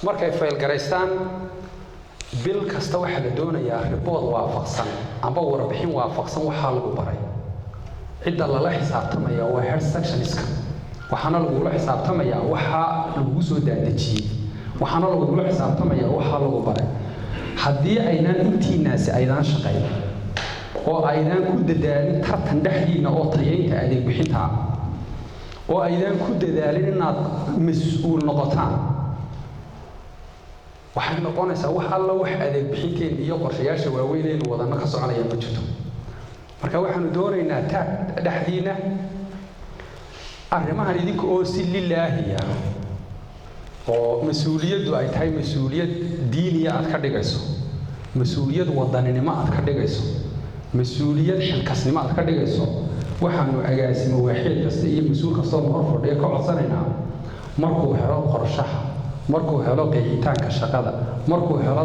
markay fayl garaystaan bil kasta waxa la doonayaa report waafaqsan amba warbixin waafaqsan waxa lagu baray cidda la xisaabtamaya waa head sectionska waxaana lagu xisaabtamaya waxa lagu soo daadajiyay waxaana lagu xisaabtamaya waxa lagu baray haddii aynaan intiinaasi aydan shaqayn oo aydan ku dadaalin tartan dhaxdiina oo tayeynta adeeg bixinta oo aydan ku dadaalin inaad mas'uul noqotaan waxay noqonaysaa wax alla wax adeeg bixinteen iyo qorshayaasha waaweyn ee wadana ka soconaya ma jirto marka waxaanu doonaynaa dhaxdiina arrimahan idinka oo si lilaahiya oo mas'uuliyadu ay tahay mas'uuliyad diiniya aad ka dhigayso mas'uuliyad wadaninimo aad ka dhigayso mas'uuliyad xilkasnimo aad ka dhigayso waxaanu agaasimo waaxid kasta iyo mas'uul kasta oo hor fadhiya ka codsanaynaa markuu helo qorshaha markuu helo qeexitaanka shaqada markuu helo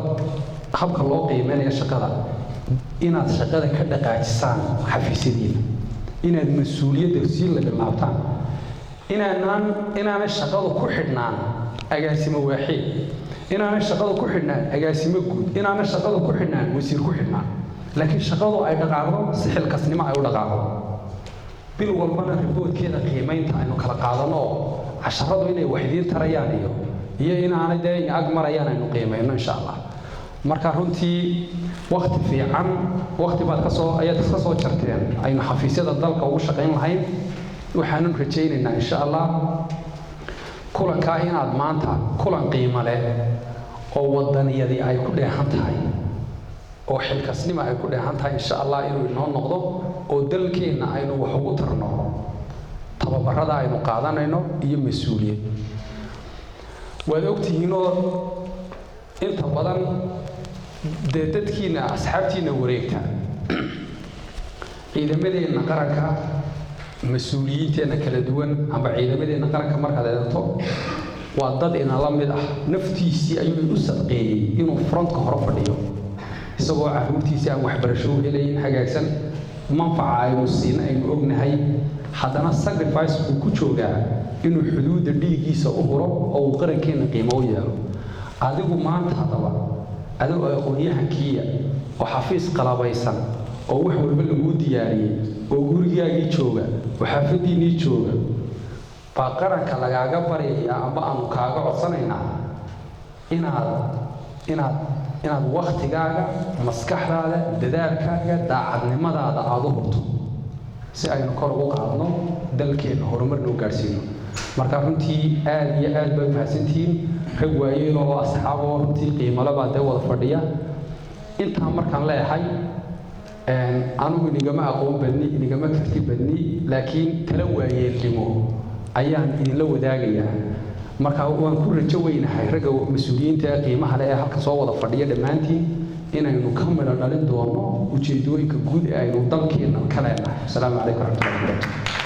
habka loo qiimeeyo shaqada inaad shaqada ka dhaqaajisaan xafiisyadiina inaad mas'uuliyadda si la bilaabtaan inaana shaqadu ku xidhnaan agaasimo waaxid inaana shaqadu ku xidhnaan agaasimo guud inaana shaqadu ku xidhnaan wasiir ku xidhnaan laakiin shaqadu ay dhaqaaqdo si xilkasnimo ay u dhaqaaqdo bil walbana riboodkeeda qiimeynta aynu kala qaadano casharadu inay waxdiin tarayaan iyo inaanay dee ag marayaan aynu qiimeyno insha Allah marka runtii waqti fiican waqti baad ayaad ka soo jarteen aynu xafiisyada dalka ugu shaqayn lahayn waxaanu rajaynaynaa insha Allah kulanka inaad maanta kulan qiimo leh oo wadaniyadii ay ku dheehan tahay oo xilkasnimo ay ku dheehan tahay insha Allah inuu inoo noqdo oo dalkeena aynu wax ugu tarno tababarada aynu qaadanayno iyo mas'uuliyad waad ogtihiin oo inta badan dadkiina asxaabtiina wareegta ciidamadeena qaranka mas'uuliyiinteena kala duwan amba ciidamadeena qaranka markaad eegto waa dad ina la mid ah naftiisii ayuu u sadqeeyay inuu frontka hore fadhiyo isagoo caruurtiisa aan waxbarasho u helayn hagaagsan manfaca aynu siin aynu ognahay haddana sacrifice uu ku joogaa inuu xuduudda dhiiggiisa u huro oo uu qarankeena qiimo u yeelo adigu maanta haddaba adigoo aqoon-yahankiiya oo xafiis qalabaysan oo wax walba lagu diyaariyey oo gurigaagii jooga oo xaafadiinii jooga baa qaranka lagaaga baryayaa amba aanu kaaga codsanaynaa inaad waqtigaaga maskaxdaada dadaalkaaga daacadnimadaada aad u hurto si aynu kor ugu qaadno dalkeena horumarna u gaarsiino marka runtii aad iyo aad bay mahadsantihiin rag waayeen oo asxaab oo runtii qiimo leh baa wada fadhiya intaa markaan leeyahay anigu inigama aqoon badni inigama karti badni laakiin tala waayeelnimo ayaan idinla wadaagayaa marka waan ku rajo weynahay ragga mas'uuliyiinta qiimaha leh ee halka soo wada fadhiya dhammaantiin inaynu ka midho dhalin doono ujeedooyinka guud ee aynu dalkeena ka leenahay. Assalaamu calaykum warahmatullahi wabarakatuh.